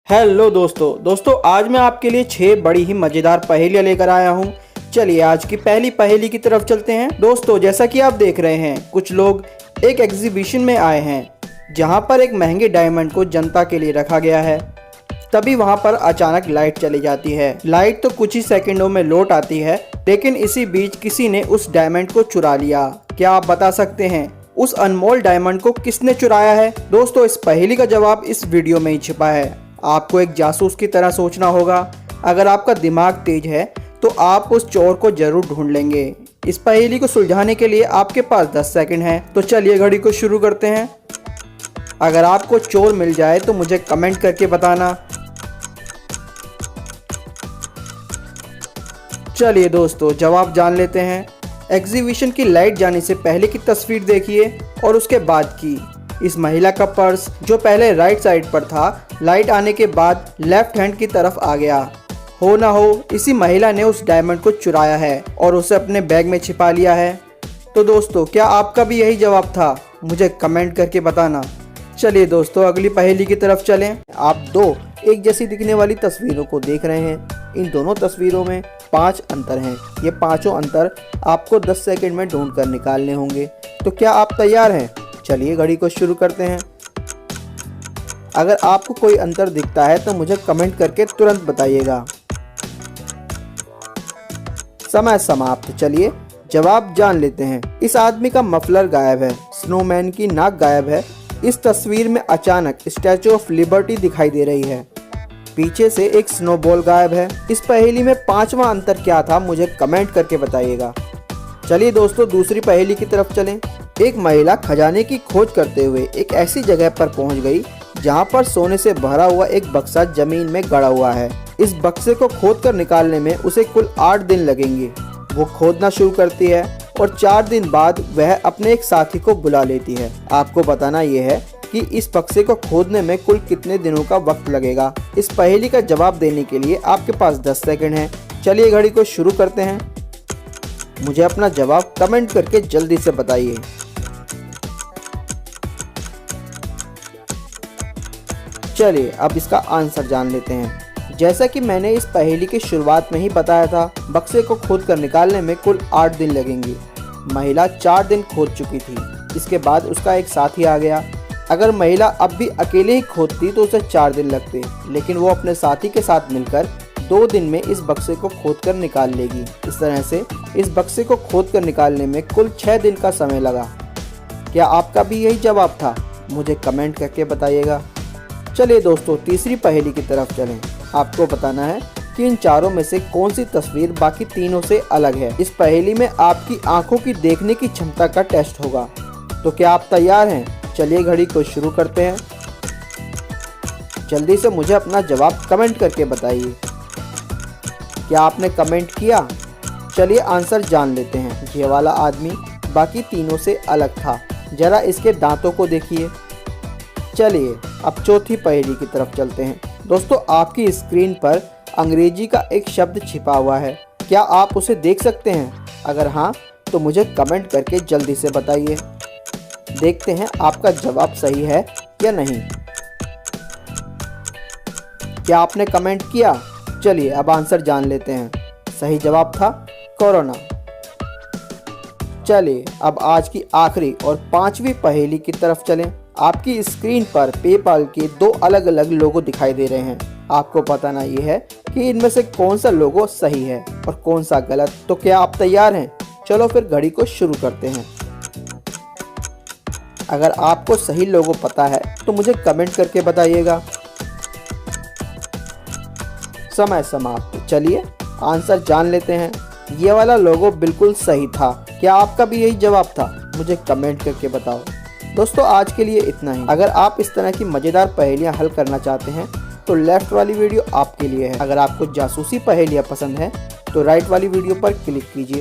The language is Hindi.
हेलो दोस्तों आज मैं आपके लिए 6 बड़ी ही मज़ेदार पहेलियाँ लेकर आया हूँ। चलिए आज की पहली पहेली की तरफ चलते हैं। दोस्तों जैसा कि आप देख रहे हैं, कुछ लोग एक एग्जीबिशन में आए हैं जहाँ पर एक महंगे डायमंड को जनता के लिए रखा गया है। तभी वहाँ पर अचानक लाइट चली जाती है। लाइट तो कुछ ही सेकंडों में लौट आती है, लेकिन इसी बीच किसी ने उस डायमंड को चुरा लिया। क्या आप बता सकते हैं उस अनमोल डायमंड को किसने चुराया है? दोस्तों इस पहेली का जवाब इस वीडियो में ही छिपा है। आपको एक जासूस की तरह सोचना होगा। अगर आपका दिमाग तेज है तो आप उस चोर को जरूर ढूंढ लेंगे। इस पहेली को सुलझाने के लिए आपके पास 10 सेकंड हैं। तो चलिए घड़ी को शुरू करते हैं। अगर आपको चोर मिल जाए तो मुझे कमेंट करके बताना। चलिए दोस्तों जवाब जान लेते हैं। एग्जीबिशन की लाइट जाने से पहले की तस्वीर देखिए और उसके बाद की। इस महिला का पर्स जो पहले राइट साइड पर था, लाइट आने के बाद लेफ्ट हैंड की तरफ आ गया। हो ना हो इसी महिला ने उस डायमंड को चुराया है और उसे अपने बैग में छिपा लिया है। तो दोस्तों क्या आपका भी यही जवाब था? मुझे कमेंट करके बताना। चलिए दोस्तों अगली पहेली की तरफ चलें। आप दो एक जैसी दिखने वाली तस्वीरों को देख रहे हैं। इन दोनों तस्वीरों में 5 अंतर हैं। ये पांचों अंतर आपको 10 सेकंड में ढूंढ कर निकालने होंगे। तो क्या आप तैयार हैं? चलिए घड़ी को शुरू करते हैं। अगर आपको कोई अंतर दिखता है तो मुझे कमेंट करके तुरंत बताइएगा। समय समाप्त। चलिए जवाब जान लेते हैं। इस आदमी का मफलर गायब है, स्नोमैन की नाक गायब है। इस तस्वीर में अचानक स्टैचू ऑफ लिबर्टी दिखाई दे रही है। पीछे से एक स्नोबॉल गायब है। इस पहेली में 5वां अंतर क्या था? मुझे कमेंट करके बताइएगा। चलिए दोस्तों दूसरी पहेली की तरफ चलें। एक महिला खजाने की खोज करते हुए एक ऐसी जगह पर पहुंच गई जहां पर सोने से भरा हुआ एक बक्सा जमीन में गड़ा हुआ है। इस बक्से को खोदकर निकालने में उसे कुल 8 दिन लगेंगे। वो खोदना शुरू करती है और 4 दिन बाद वह अपने एक साथी को बुला लेती है। आपको बताना यह है कि इस बक्से को खोदने में कुल कितने दिनों का वक्त लगेगा। इस पहेली का जवाब देने के लिए आपके पास 10 सेकंड है। चलिए घड़ी को शुरू करते हैं। मुझे अपना जवाब कमेंट करके जल्दी से बताइए। चलिए अब इसका आंसर जान लेते हैं। जैसा कि मैंने इस पहेली की शुरुआत में ही बताया था, बक्से को खोद कर निकालने में कुल 8 दिन लगेंगे। महिला 4 दिन खोद चुकी थी। इसके बाद उसका एक साथी आ गया। अगर महिला अब भी अकेले ही खोदती तो उसे 4 दिन लगते, लेकिन वो अपने साथी के साथ मिलकर 2 दिन में इस बक्से को खोद कर निकाल लेगी। इस तरह से इस बक्से को खोद कर निकालने में कुल 6 दिन का समय लगा। क्या आपका भी यही जवाब था? मुझे कमेंट करके बताइएगा। चलिए दोस्तों तीसरी पहेली की तरफ चलें। आपको बताना है कि इन चारों में से कौन सी तस्वीर बाकी तीनों से अलग है। इस पहेली में आपकी आंखों की देखने की क्षमता का टेस्ट होगा। तो क्या आप तैयार हैं? चलिए घड़ी को शुरू करते हैं। जल्दी से मुझे अपना जवाब कमेंट करके बताइए। क्या आपने कमेंट किया? चलिए आंसर जान लेते हैं। ये वाला आदमी बाकी तीनों से अलग था। जरा इसके दांतों को देखिए। चलिए अब चौथी पहेली की तरफ चलते हैं। दोस्तों आपकी स्क्रीन पर अंग्रेजी का एक शब्द छिपा हुआ है। क्या आप उसे देख सकते हैं? अगर हाँ तो मुझे कमेंट करके जल्दी से बताइए। देखते हैं आपका जवाब सही है या नहीं। क्या आपने कमेंट किया? चलिए अब आंसर जान लेते हैं। सही जवाब था कोरोना। चलिए अब आज की आखिरी और 5वीं पहेली की तरफ चलें। आपकी स्क्रीन पर पेपाल के 2 अलग अलग लोगो दिखाई दे रहे हैं। आपको बताना ये है कि इनमें से कौन सा लोगो सही है और कौन सा गलत। तो क्या आप तैयार हैं? चलो फिर घड़ी को शुरू करते हैं। अगर आपको सही लोगो पता है तो मुझे कमेंट करके बताइएगा। समय समाप्त। चलिए आंसर जान लेते हैं। ये वाला लोगो बिल्कुल सही था। क्या आपका भी यही जवाब था? मुझे कमेंट करके बताओ। दोस्तों आज के लिए इतना ही। अगर आप इस तरह की मज़ेदार पहेलियां हल करना चाहते हैं तो लेफ्ट वाली वीडियो आपके लिए है। अगर आपको जासूसी पहेलियां पसंद है तो राइट वाली वीडियो पर क्लिक कीजिए।